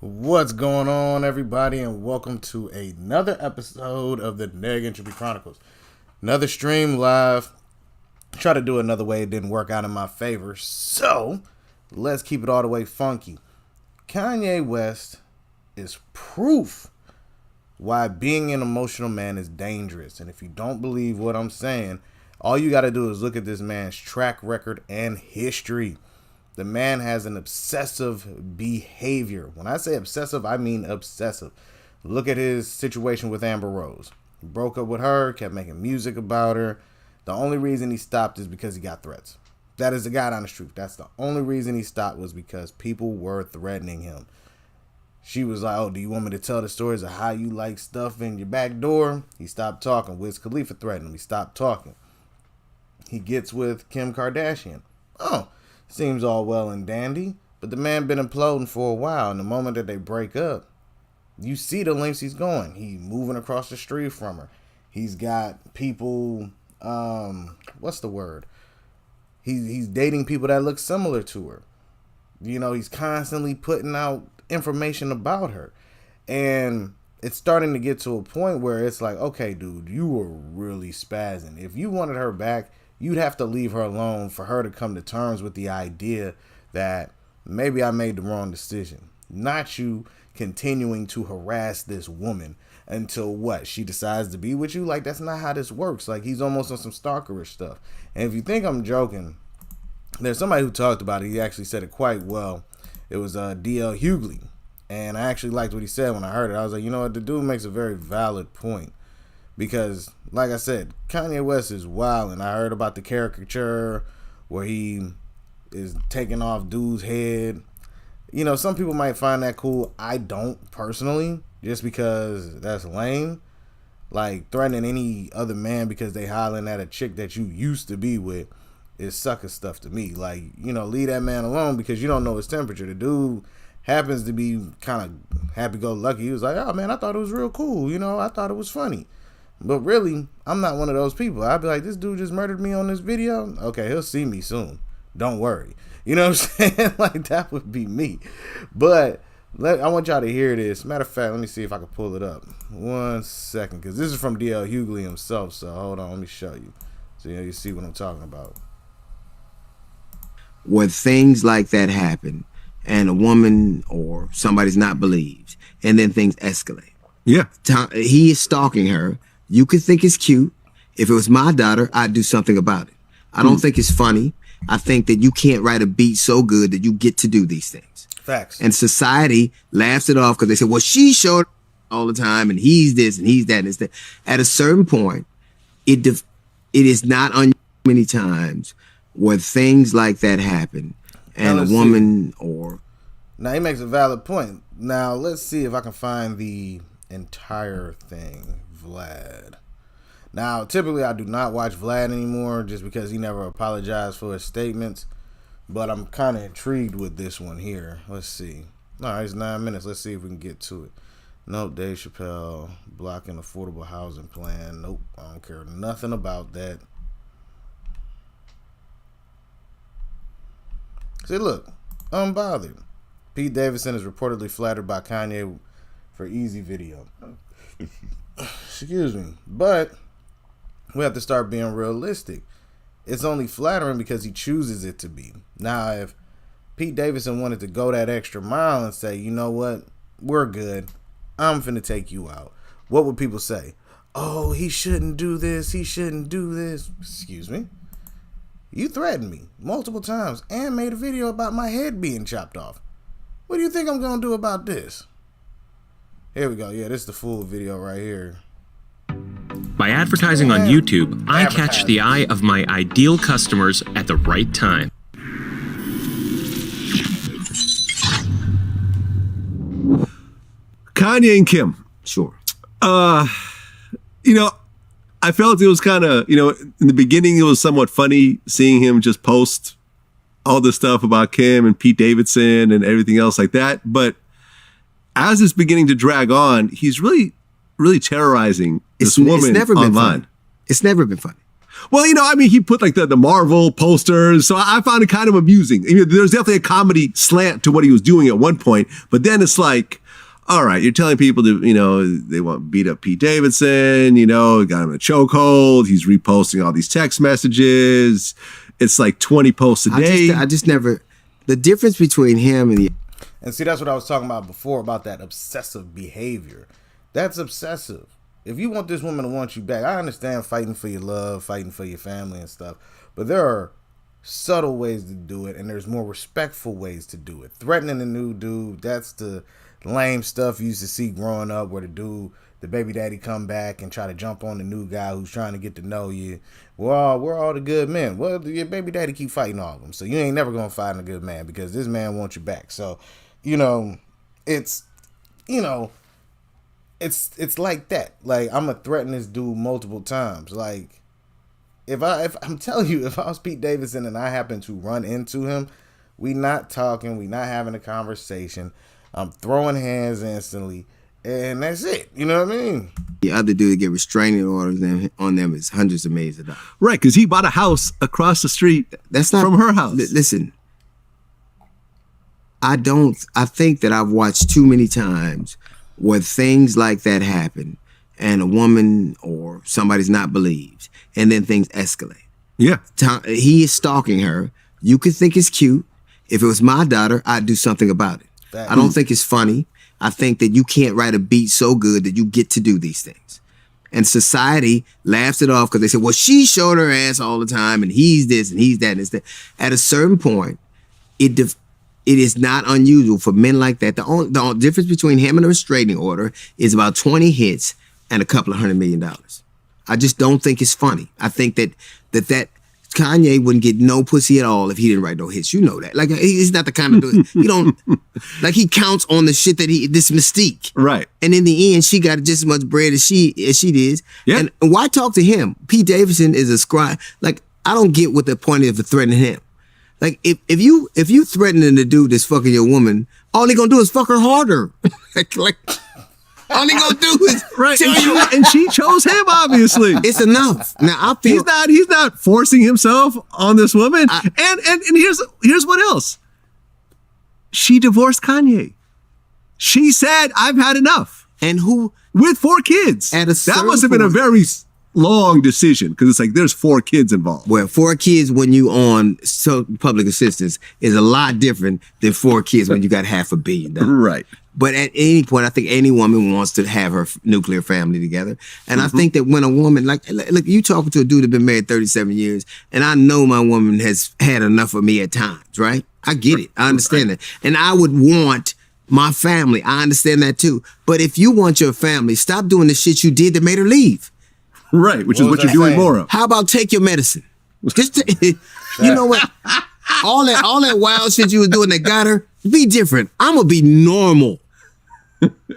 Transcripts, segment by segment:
What's going on, everybody, and welcome to another episode of the Neg Entropy Chronicles. Another stream live. Try to do it another way. It didn't work out in my favor, so let's keep it all the way funky. Kanye West is proof why being an emotional man is dangerous. And if you don't believe what I'm saying, all you got to do is look at this man's track record and history. The man has an obsessive behavior. When I say obsessive, I mean obsessive. Look at his situation with Amber Rose. He broke up with her, kept making music about her. The only reason he stopped is because he got threats. That is the God honest truth. That's the only reason he stopped, was because people were threatening him. She was like, oh, do you want me to tell the stories of how you like stuff in your back door? He stopped talking. Wiz Khalifa threatened him. He stopped talking. He gets with Kim Kardashian. Oh, seems all well and dandy, but the man been imploding for a while, and the moment that they break up, you see the lengths he's going. He moving across the street from her. He's got people, what's the word? He's dating people that look similar to her. You know, he's constantly putting out information about her. And it's starting to get to a point where it's like, okay, dude, you were really spazzing. If you wanted her back, you'd have to leave her alone for her to come to terms with the idea that maybe I made the wrong decision. Not you continuing to harass this woman until what? She decides to be with you? Like, that's not how this works. Like, he's almost on some stalkerish stuff. And if you think I'm joking, there's somebody who talked about it. He actually said it quite well. It was D.L. Hughley. And I actually liked what he said when I heard it. I was like, you know what? The dude makes a very valid point. Because, like I said, Kanye West is wild, and I heard about the caricature where he is taking off dude's head. You know, some people might find that cool. I don't, personally, just because that's lame. Like, threatening any other man because they hollering at a chick that you used to be with is sucker stuff to me. Like, you know, leave that man alone because you don't know his temperature. The dude happens to be kind of happy-go-lucky. He was like, oh, man, I thought it was real cool. You know, I thought it was funny. But really, I'm not one of those people. I'd be like, this dude just murdered me on this video. Okay, he'll see me soon. Don't worry. You know what I'm saying? Like, that would be me. But I want y'all to hear this. Matter of fact, let me see if I can pull it up. 1 second, because this is from D.L. Hughley himself. So hold on, let me show you. So you see what I'm talking about. When things like that happen, and a woman or somebody's not believed, and then things escalate. Yeah. He is stalking her. You could think it's cute. If it was my daughter, I'd do something about it. I don't think it's funny. I think that you can't write a beat so good that you get to do these things. Facts. And society laughs it off because they say, well, she showed all the time, and he's this, and he's that, and it's that. At a certain point, it is not many times where things like that happen, and a woman or... Now, he makes a valid point. Now, let's see if I can find the entire thing. Vlad. Now, typically I do not watch Vlad anymore just because he never apologized for his statements, but I'm kind of intrigued with this one here. Let's see. All right, it's 9 minutes. Let's see if we can get to it. Nope, Dave Chappelle blocking affordable housing plan. Nope, I don't care nothing about that. See, look, unbothered. Pete Davidson is reportedly flattered by Kanye for Easy video. Excuse me. But we have to start being realistic. It's only flattering because he chooses it to be. Now, if Pete Davidson wanted to go that extra mile and say, you know what, we're good, I'm finna take you out, what would people say? Oh, he shouldn't do this, he shouldn't do this. Excuse me. You threatened me multiple times and made a video about my head being chopped off. What do you think I'm gonna do about this? Here we go. Yeah, this is the full video right here. By advertising on YouTube, I catch the eye of my ideal customers at the right time. Kanye and Kim. Sure. You know, I felt it was kind of, you know, in the beginning it was somewhat funny seeing him just post all this stuff about Kim and Pete Davidson and everything else like that. But as it's beginning to drag on, he's really terrorizing this woman never been online. Funny. It's never been funny. Well, I mean, he put like the Marvel posters, so I found it kind of amusing. There's definitely a comedy slant to what he was doing at one point, but then it's like, all right, you're telling people to, they want to beat up Pete Davidson, got him in a chokehold. He's reposting all these text messages. It's like 20 posts a day. I just never, the difference between him and the. And see, that's what I was talking about before about that obsessive behavior. That's obsessive. If you want this woman to want you back, I understand fighting for your love, fighting for your family and stuff, but there are subtle ways to do it, and there's more respectful ways to do it. Threatening a new dude, that's the lame stuff you used to see growing up, where the baby daddy come back and try to jump on the new guy who's trying to get to know you. We're all the good men. Well, your baby daddy keep fighting all of them, so you ain't never gonna find a good man because this man wants you back. So, it's it's like that. Like, I'm gonna threaten this dude multiple times. Like, if I'm telling you, if I was Pete Davidson and I happen to run into him, we not talking, we not having a conversation. I'm throwing hands instantly, and that's it. You know what I mean? The other dude to get restraining orders on them is hundreds of millions of dollars. Right, because he bought a house across the street That's not from her house. Listen, I think that I've watched too many times where things like that happen and a woman or somebody's not believed, and then things escalate. Yeah. He is stalking her. You could think it's cute. If it was my daughter, I'd do something about it. I don't think it's funny. I think that you can't write a beat so good that you get to do these things. And society laughs it off because they say, well, she showed her ass all the time, and he's this and he's that and it's that. At a certain point, it is not unusual for men like that. The only difference between him and a restraining order is about 20 hits and a couple of $100 million. I just don't think it's funny. I think that Kanye wouldn't get no pussy at all if he didn't write no hits. You know that. Like, he's not the kind of dude. He don't, like, he counts on the shit that this mystique. Right. And in the end, she got just as much bread as she did. Yeah. And why talk to him? Pete Davidson is a scribe. Like, I don't get what the point is of threatening him. Like, if you threatening the dude that's fucking your woman, all he gonna do is fuck her harder. like all he gonna do is tell you. And she chose him, obviously. It's enough. Now I feel he's not forcing himself on this woman. And here's what else. She divorced Kanye. She said, I've had enough. And who with 4 kids. At a that must have been a very long decision, because it's like there's 4 kids involved. Well, 4 kids when you on public assistance is a lot different than 4 kids when you got $500 million. Right. But at any point, I think any woman wants to have her nuclear family together. And I think that when a woman, look, you talking to a dude that's been married 37 years, and I know my woman has had enough of me at times, right? I get it. I understand that. And I would want my family. I understand that too. But if you want your family, stop doing the shit you did that made her leave. Right, which is what you're doing more of. How about take your medicine? Just you know what? All that wild shit you was doing that got her, be different. I'm gonna be normal.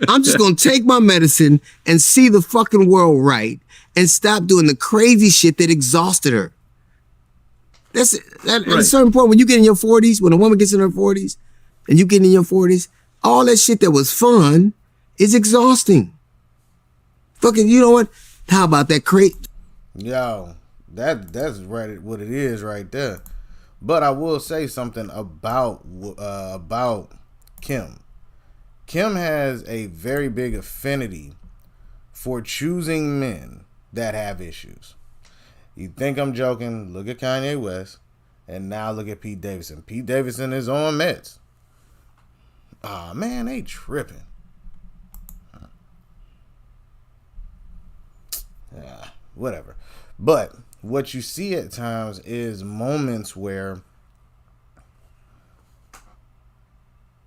I'm just gonna take my medicine and see the fucking world right and stop doing the crazy shit that exhausted her. That's it. At a certain point, when you get in your 40s, when a woman gets in her 40s, and you get in your 40s, all that shit that was fun is exhausting. Fucking, you know what? How about that crate? Yo, that's right. What it is right there. But I will say something about Kim. Kim has a very big affinity for choosing men that have issues. You think I'm joking? Look at Kanye West, and now look at Pete Davidson. Pete Davidson is on meds. Ah, man, they tripping. Yeah, whatever. But what you see at times is moments where,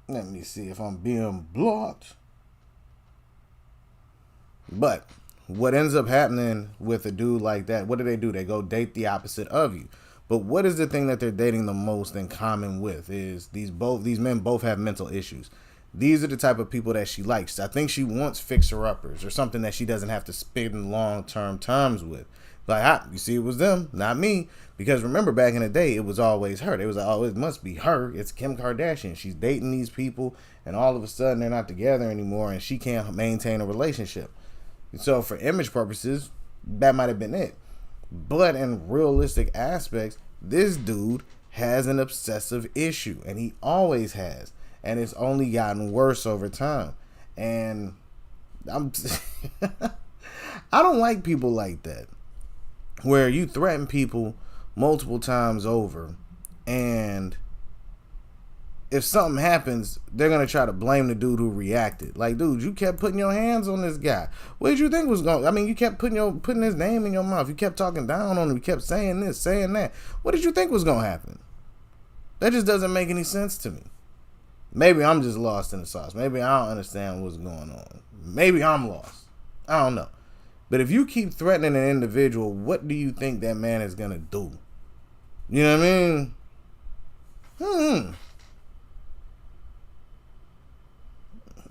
let me see if I'm being blocked. But what ends up happening with a dude like that, what do? They go date the opposite of you. But what is the thing that they're dating the most in common with is these men both have mental issues. These are the type of people that she likes. I think she wants fixer-uppers or something that she doesn't have to spend long-term times with. Like, you see, it was them, not me. Because remember, back in the day, it was always her. It was like, oh, it must be her. It's Kim Kardashian. She's dating these people, and all of a sudden they're not together anymore, and she can't maintain a relationship. So for image purposes, that might have been it. But in realistic aspects, this dude has an obsessive issue, and he always has, and it's only gotten worse over time. And I'm I don't like people like that, where you threaten people multiple times over, and if something happens, they're gonna try to blame the dude who reacted. Like, dude, you kept putting your hands on this guy. What did you think was going? I mean, you kept putting his name in your mouth. You kept talking down on him. You kept saying this, saying that. What did you think was gonna happen? That just doesn't make any sense to me. Maybe I'm just lost in the sauce. Maybe I don't understand what's going on. Maybe I'm lost. I don't know. But if you keep threatening an individual, what do you think that man is gonna do? You know what I mean?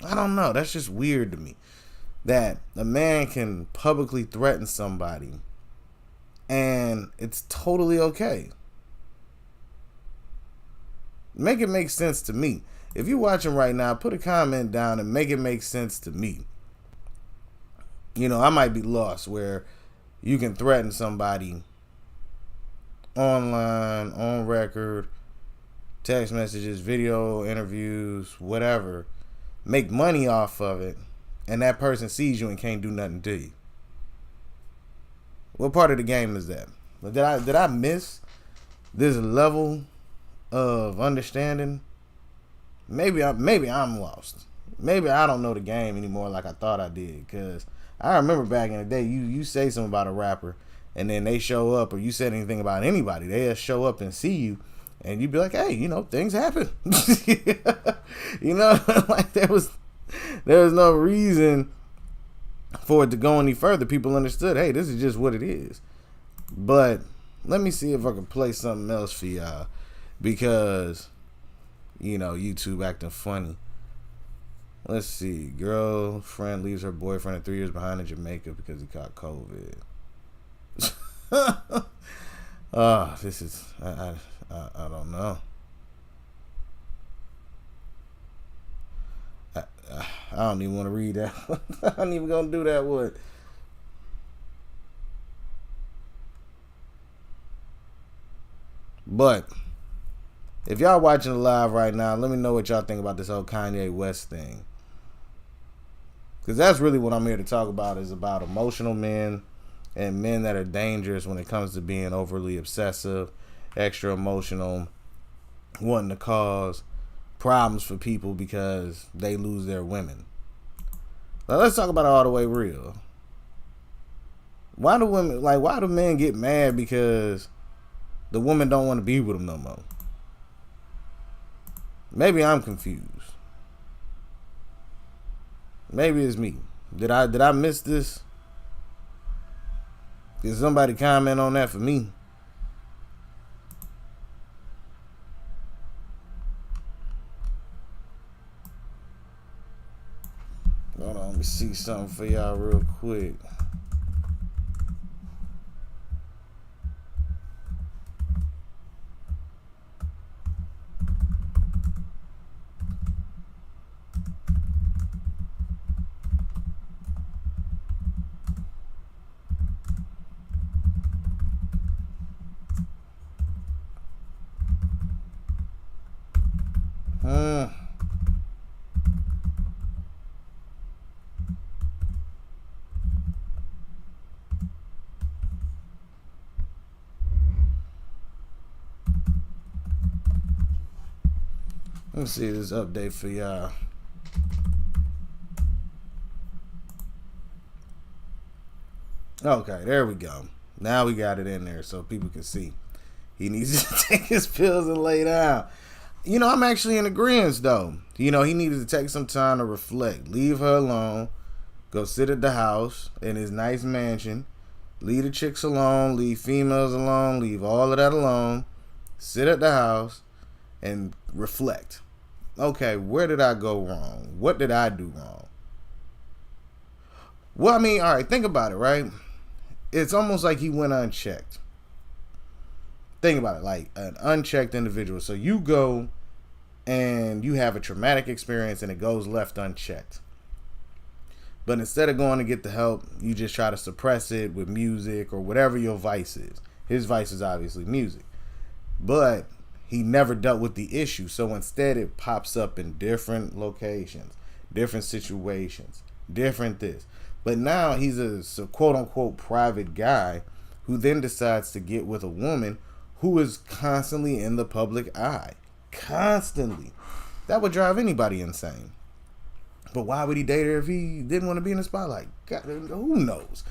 I don't know. That's just weird to me. That a man can publicly threaten somebody and it's totally okay. Make it make sense to me. If you're watching right now, put a comment down and make it make sense to me. You know, I might be lost where you can threaten somebody online, on record, text messages, video interviews, whatever, make money off of it, and that person sees you and can't do nothing to you. What part of the game is that? Did I miss this level of understanding? Maybe I'm lost. Maybe I don't know the game anymore like I thought I did. Because I remember back in the day, you say something about a rapper, and then they show up, or you said anything about anybody, they just show up and see you, and you'd be like, hey, you know, things happen. You know, like there was no reason for it to go any further. People understood, hey, this is just what it is. But let me see if I can play something else for y'all, because, you know, YouTube acting funny. Let's see. Girlfriend leaves her boyfriend 3 years behind in Jamaica because he caught COVID. This is I don't know. I don't even want to read that. I ain't even gonna do that one. But if y'all watching it live right now, let me know what y'all think about this whole Kanye West thing. Because that's really what I'm here to talk about, is about emotional men and men that are dangerous when it comes to being overly obsessive, extra emotional, wanting to cause problems for people because they lose their women. Now let's talk about it all the way real. Why do men get mad because the woman don't want to be with them no more? Maybe I'm confused. Maybe it's me. Did I miss this? Did somebody comment on that for me? Hold on, let me see something for y'all real quick. Let me see this update for y'all. Okay, there we go. Now we got it in there so people can see. He needs to take his pills and lay down. You know, I'm actually in agreement, though. You know, he needed to take some time to reflect. Leave her alone. Go sit at the house in his nice mansion. Leave the chicks alone. Leave females alone. Leave all of that alone. Sit at the house and reflect. Okay, where did I go wrong? What did I do wrong? Well, I mean, all right, think about it, right? It's almost like he went unchecked. Think about it, like an unchecked individual. So you go and you have a traumatic experience and it goes left unchecked. But instead of going to get the help, you just try to suppress it with music or whatever your vice is. His vice is obviously music. But he never dealt with the issue. So instead it pops up in different locations, different situations, different this. But now he's a quote unquote private guy who then decides to get with a woman who is constantly in the public eye. Constantly. That would drive anybody insane. But why would he date her if he didn't want to be in the spotlight? God, who knows?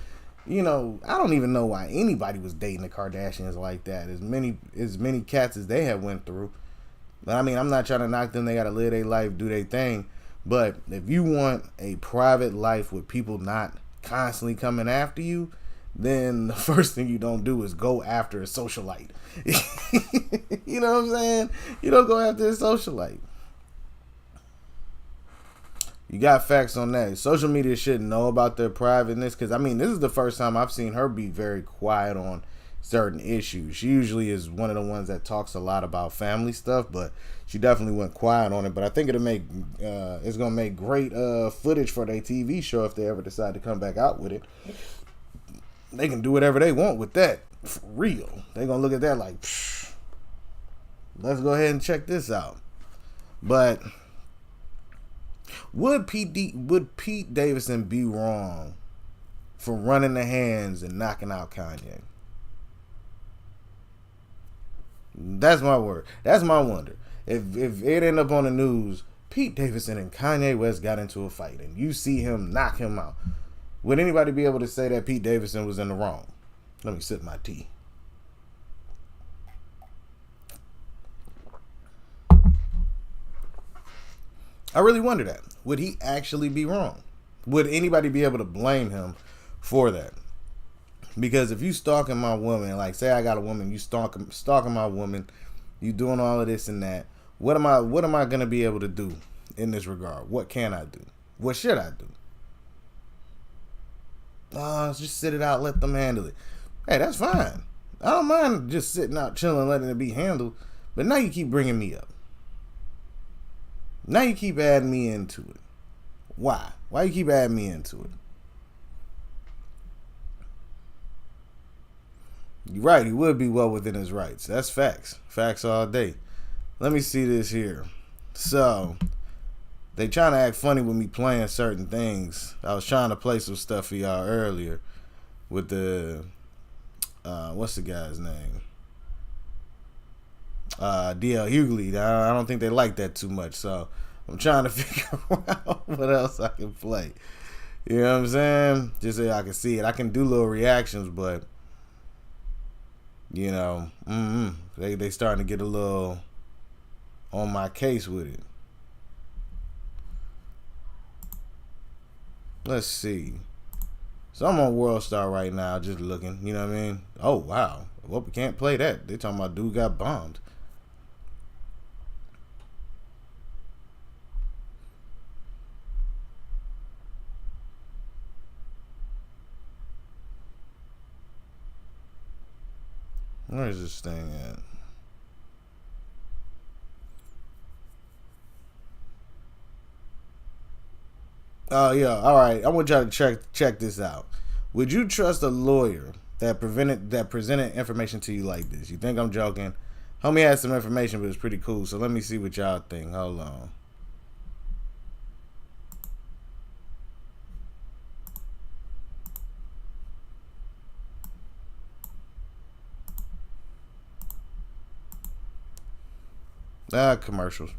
You know, I don't even know why anybody was dating the Kardashians like that. As many cats as they have went through. But I mean, I'm not trying to knock them. They got to live their life, do their thing. But if you want a private life with people not constantly coming after you, then the first thing you don't do is go after a socialite. You know what I'm saying? You don't go after a socialite. You got facts on that. Social media shouldn't know about their privateness, because I mean, this is the first time I've seen her be very quiet on certain issues. She usually is one of the ones that talks a lot about family stuff, but she definitely went quiet on it. But I think it's gonna make great footage for their TV show if they ever decide to come back out with it. They can do whatever they want with that, for real. They're gonna look at that like, psh, let's go ahead and check this out. But would Pete Davidson be wrong for running the hands and knocking out Kanye? That's my word. That's my wonder. If it end up on the news, Pete Davidson and Kanye West got into a fight, and you see him knock him out, would anybody be able to say that Pete Davidson was in the wrong? Let me sip my tea. I really wonder that. Would he actually be wrong? Would anybody be able to blame him for that? Because if you stalking my woman, like say I got a woman, you stalking my woman, you doing all of this and that, what am I gonna be able to do in this regard? What can I do? What should I do? Just sit it out, let them handle it. Hey, that's fine. I don't mind just sitting out, chilling, letting it be handled. But now you keep bringing me up. Now you keep adding me into it. Why? Why you keep adding me into it? You're right, he would be well within his rights. That's facts. Facts all day. Let me see this here. So, they trying to act funny with me playing certain things. I was trying to play some stuff for y'all earlier with the, what's the guy's name? DL Hughley. I don't think they like that too much, so I'm trying to figure out what else I can play. You know what I'm saying? Just so I can see it. I can do little reactions, but you know, they starting to get a little on my case with it. Let's see. So I'm on World Star right now, just looking. You know what I mean? Oh wow. Well, we can't play that. They talking about dude got bombed. Where's this thing at? Oh yeah, all right. I want y'all to check this out. Would you trust a lawyer that presented information to you like this? You think I'm joking? Homie had some information, but it's pretty cool. So let me see what y'all think. Hold on. Commercials.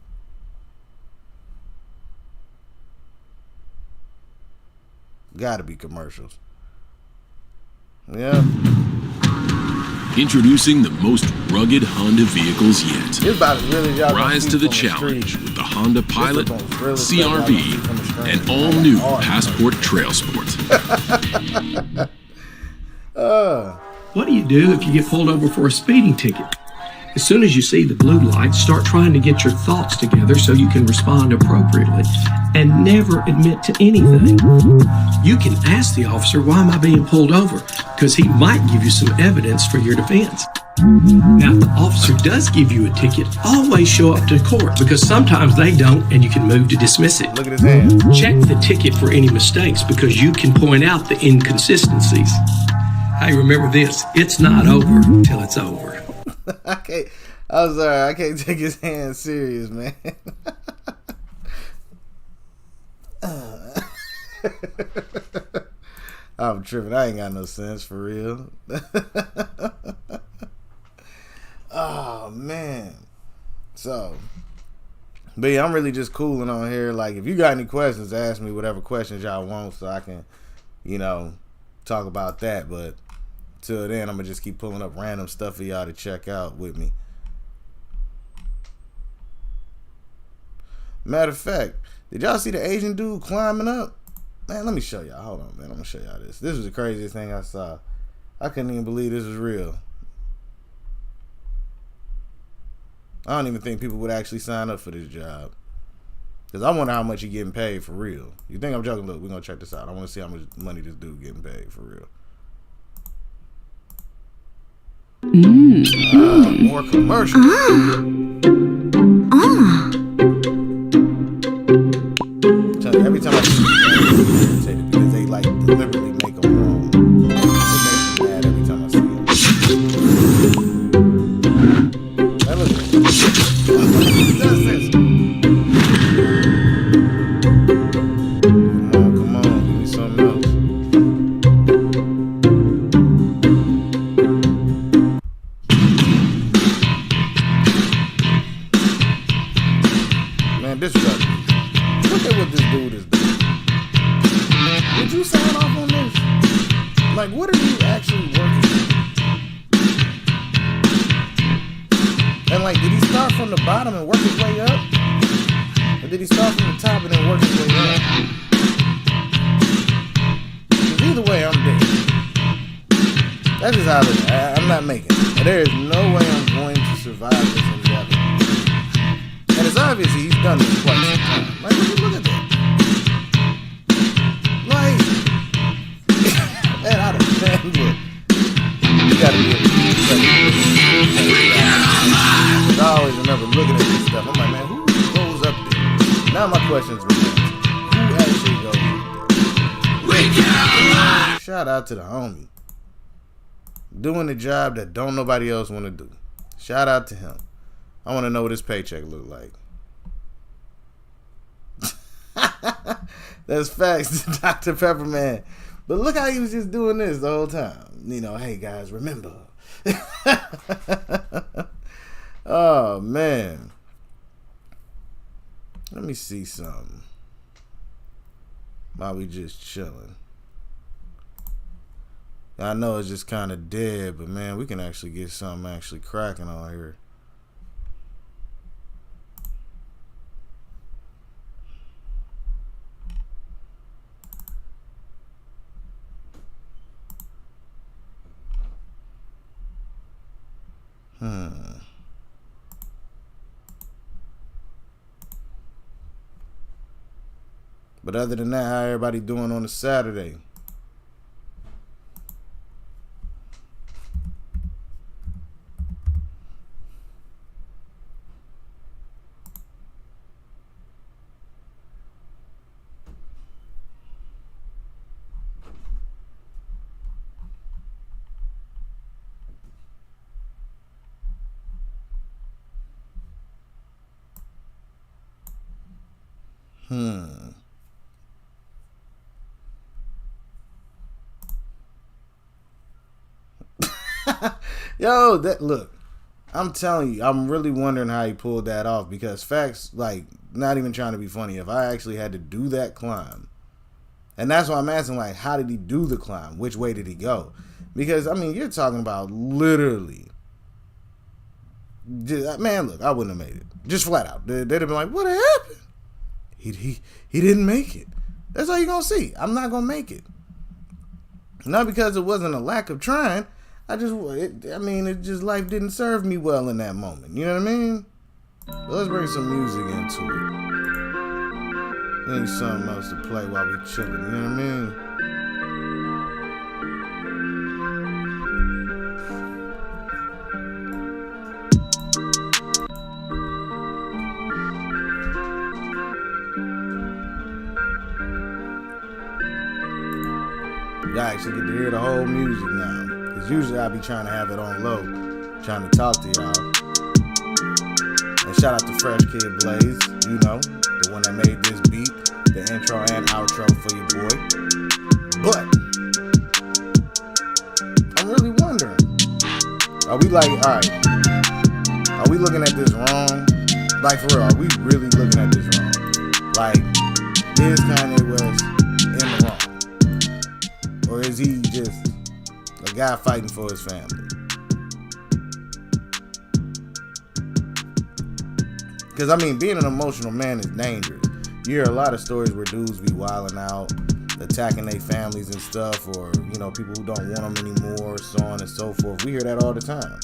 Gotta be commercials. Yeah. Introducing the most rugged Honda vehicles yet. It's about as real as y'all Rise to the challenge with the Honda Pilot, CR-V, and all-new Passport Trail Sport. What do you do if you get pulled over for a speeding ticket? As soon as you see the blue light, start trying to get your thoughts together so you can respond appropriately and never admit to anything. You can ask the officer, why am I being pulled over? Because he might give you some evidence for your defense. Now, if the officer does give you a ticket, always show up to court because sometimes they don't and you can move to dismiss it. Look at his hand. Check the ticket for any mistakes because you can point out the inconsistencies. Hey, remember this, it's not over till it's over. I'm sorry, I can't take his hand serious, man. I'm tripping. I ain't got no sense for real. Oh man. So, but yeah, I'm really just cooling on here. Like, if you got any questions, ask me whatever questions y'all want so I can, talk about that. But till then, I'm gonna just keep pulling up random stuff for y'all to check out with me. Matter of fact, did y'all see the Asian dude climbing up? Man, let me show y'all. Hold on, man. I'm gonna show y'all this. This was the craziest thing I saw. I couldn't even believe this was real. I don't even think people would actually sign up for this job. Because I wonder how much he getting paid for real. You think I'm joking? Look, we're going to check this out. I want to see how much money this dude getting paid for real. More commercials. Every time I see them, because they like deliberately make them wrong. It makes me mad every time I see them. Hey, look at this. Who does this? Come on, give me something else. Man, this is ugly. Look at what this dude is doing. Did you sign off on this? Like, what are you actually working on? And like, did he start from the bottom and work his way up? Or did he start from the top and then work his way up? Because either way, I'm dead. That's just how it is. I'm not making it. There is no way I'm going to survive this endeavor. And it's obvious he's done this quite some time. Like, look at that. Like, man, I don't look. You gotta be able to. I always remember looking at this stuff. I'm like, man, who goes up there? Now my question's remains. Who actually goes up there? Shout out to the homie. Doing the job that don't nobody else want to do. Shout out to him. I want to know what his paycheck look like. That's facts, Dr. Pepperman. But look how he was just doing this the whole time. Hey guys, remember. Oh man. Let me see something. While we just chilling. I know it's just kind of dead, but man, we can actually get something actually cracking on here. But other than that, how everybody doing on a Saturday? Yo, look, I'm telling you, I'm really wondering how he pulled that off, because facts, like, not even trying to be funny, if I actually had to do that climb, and that's why I'm asking, like, how did he do the climb? Which way did he go? Because, I mean, you're talking about literally, man, look, I wouldn't have made it. Just flat out. They'd have been like, what happened? He didn't make it. That's all you're going to see. I'm not going to make it. Not because it wasn't a lack of trying. It just life didn't serve me well in that moment. You know what I mean? But let's bring some music into it. Need something else to play while we chilling. You know what I mean? You actually get to hear the whole music now. Because usually I be trying to have it on low, trying to talk to y'all. And shout out to Fresh Kid Blaze, you know, the one that made this beat, the intro and outro for your boy. But I'm really wondering, are we like, alright, are we looking at this wrong? Like for real, are we really looking at this wrong? Like, is Kanye West in the wrong? Or is he just a guy fighting for his family? Because, I mean, being an emotional man is dangerous. You hear a lot of stories where dudes be wilding out, attacking their families and stuff, or, you know, people who don't want them anymore, so on and so forth. We hear that all the time.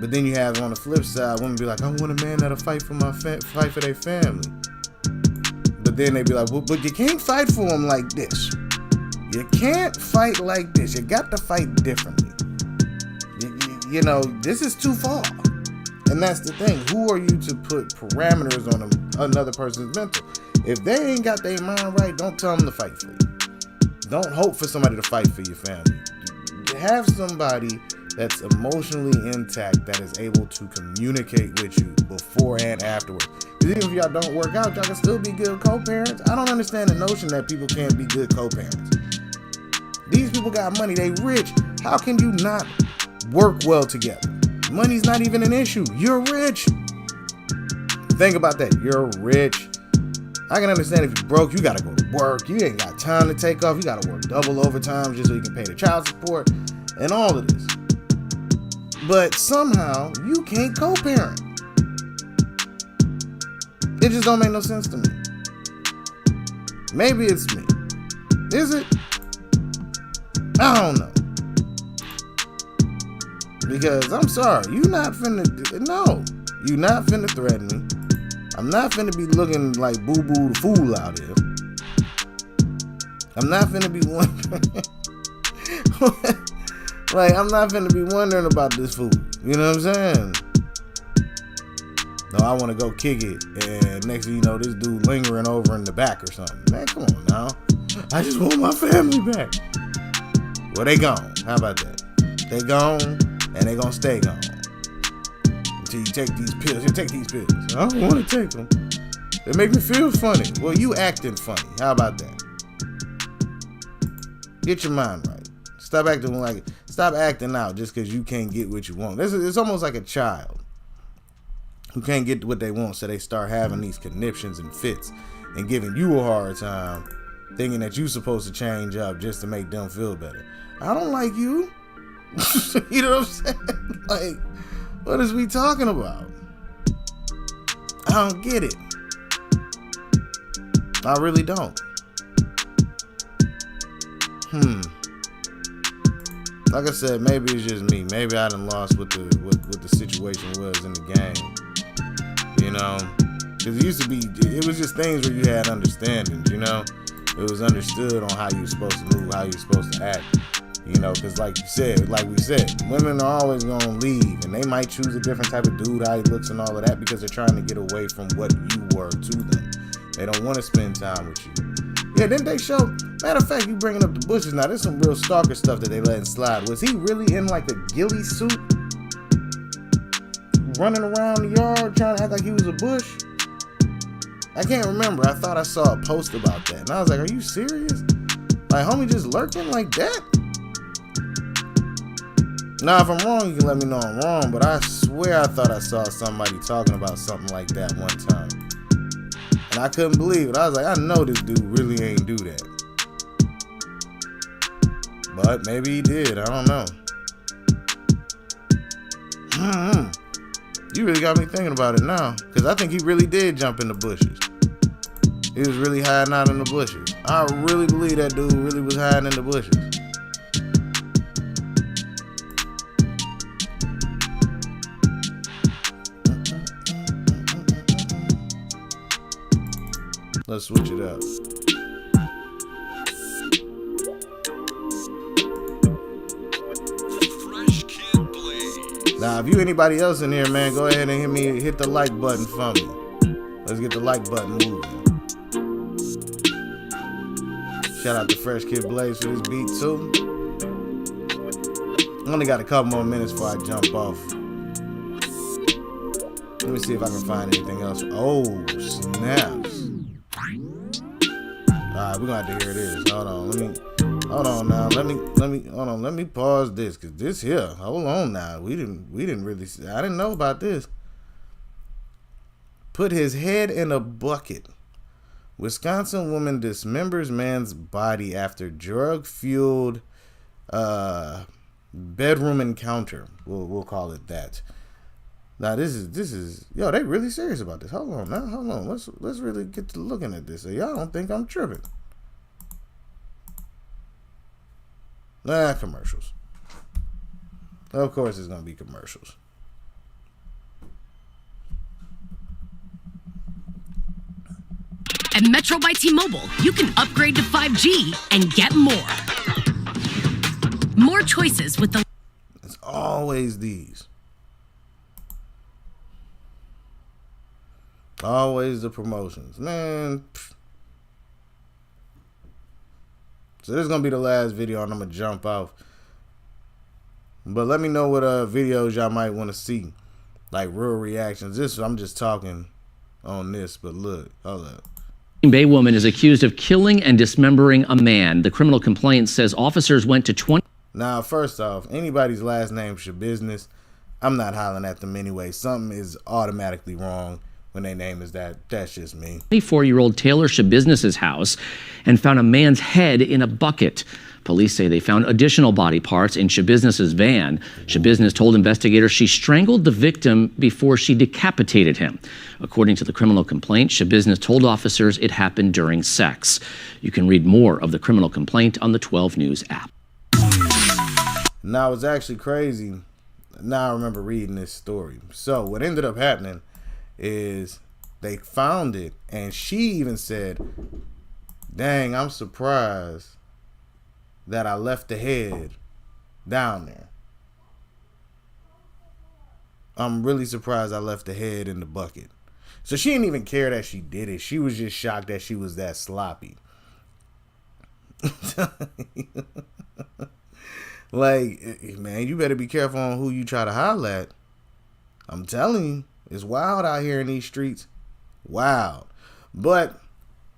But then you have on the flip side, women be like, I want a man that'll fight for fight for their family. But then they be like, well, but you can't fight for them like this. You can't fight like this. You got to fight differently. You know, this is too far. And that's the thing. Who are you to put parameters on another person's mental? If they ain't got their mind right, don't tell them to fight for you. Don't hope for somebody to fight for your family. Have somebody that's emotionally intact, that is able to communicate with you before and afterwards. Because even if y'all don't work out, y'all can still be good co-parents. I don't understand the notion that people can't be good co-parents. These people got money, they rich. How can you not work well together? Money's not even an issue. You're rich. Think about that. You're rich. I can understand if you're broke, you gotta go to work. You ain't got time to take off. You gotta work double overtime just so you can pay the child support and all of this. But somehow you can't co-parent. It just don't make no sense to me. Maybe it's me. Is it? I don't know. Because I'm sorry, you're not finna threaten me. I'm not finna be looking like Boo Boo the fool out here. I'm not finna be wondering. Like, I'm not finna be wondering about this food. You know what I'm saying? No, I want to go kick it, and next thing you know, this dude lingering over in the back or something. Man, come on now. I just want my family back. Well, they gone. How about that? They gone, and they gonna stay gone. Until you take these pills. You take these pills. I don't want to take them. They make me feel funny. Well, you acting funny. How about that? Get your mind right. Stop acting out just because you can't get what you want. It's almost like a child who can't get what they want, so they start having these conniptions and fits and giving you a hard time, thinking that you're supposed to change up just to make them feel better. I don't like you. You know what I'm saying? Like, what is we talking about? I don't get it. I really don't. Like I said, maybe it's just me. Maybe I done lost what the situation was in the game. You know? Because it was just things where you had understandings, you know? It was understood on how you're supposed to move, how you're supposed to act. You know, because like we said, women are always going to leave. And they might choose a different type of dude, how he looks and all of that, because they're trying to get away from what you were to them. They don't want to spend time with you. Yeah, didn't they show? Matter of fact, you bringing up the bushes now. There's some real stalker stuff that they letting slide. Was he really in like a ghillie suit, running around the yard trying to act like he was a bush? I can't remember. I thought I saw a post about that, and I was like, "Are you serious? Like, homie just lurking like that?" Now, if I'm wrong, you can let me know I'm wrong. But I swear I thought I saw somebody talking about something like that one time. And I couldn't believe it. I was like, I know this dude really ain't do that. But maybe he did. I don't know. You really got me thinking about it now. Because I think he really did jump in the bushes. He was really hiding out in the bushes. I really believe that dude really was hiding in the bushes. Let's switch it up. Now, if you anybody else in here, man, go ahead and hit the like button for me. Let's get the like button moving. Shout out to Fresh Kid Blaze for this beat too. Only got a couple more minutes before I jump off. Let me see if I can find anything else. Oh, snaps. Alright, we're gonna have to hear this. Hold on, let me pause this, cause this here, hold on now. We didn't really see, I didn't know about this. Put his head in a bucket. Wisconsin woman dismembers man's body after drug-fueled bedroom encounter. We'll call it that. Now this is yo, they really serious about this. Hold on. Let's really get to looking at this. So y'all don't think I'm tripping. Commercials. Of course it's gonna be commercials. At Metro by T-Mobile, you can upgrade to 5G and get more. More choices with the... It's always these. Always the promotions. Man. So this is going to be the last video and I'm going to jump off. But let me know what videos y'all might want to see. Like real reactions. I'm just talking on this, but look. Hold up. Bay woman is accused of killing and dismembering a man. The criminal complaint says officers went to 20... Now, first off, anybody's last name Shabusiness, I'm not hollering at them anyway. Something is automatically wrong when their name is that. That's just me. 24-year-old Taylor Shabusiness's house and found a man's head in a bucket. Police say they found additional body parts in Shabusiness's van. Shabusiness told investigators she strangled the victim before she decapitated him. According to the criminal complaint, Shabusiness told officers it happened during sex. You can read more of the criminal complaint on the 12 News app. Now, it's actually crazy. Now I remember reading this story. So what ended up happening is they found it, and she even said, dang, I'm surprised that I left the head down there. I'm really surprised I left the head in the bucket. So she didn't even care that she did it. She was just shocked that she was that sloppy. Like, man, you better be careful on who you try to holler at. I'm telling you, it's wild out here in these streets. Wild. But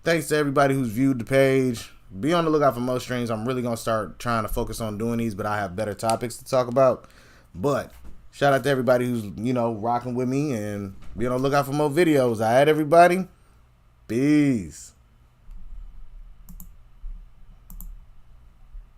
thanks to everybody who's viewed the page. Be on the lookout for more streams. I'm really going to start trying to focus on doing these, but I have better topics to talk about. But shout out to everybody who's, rocking with me, and be on the lookout for more videos. All right, everybody? Peace.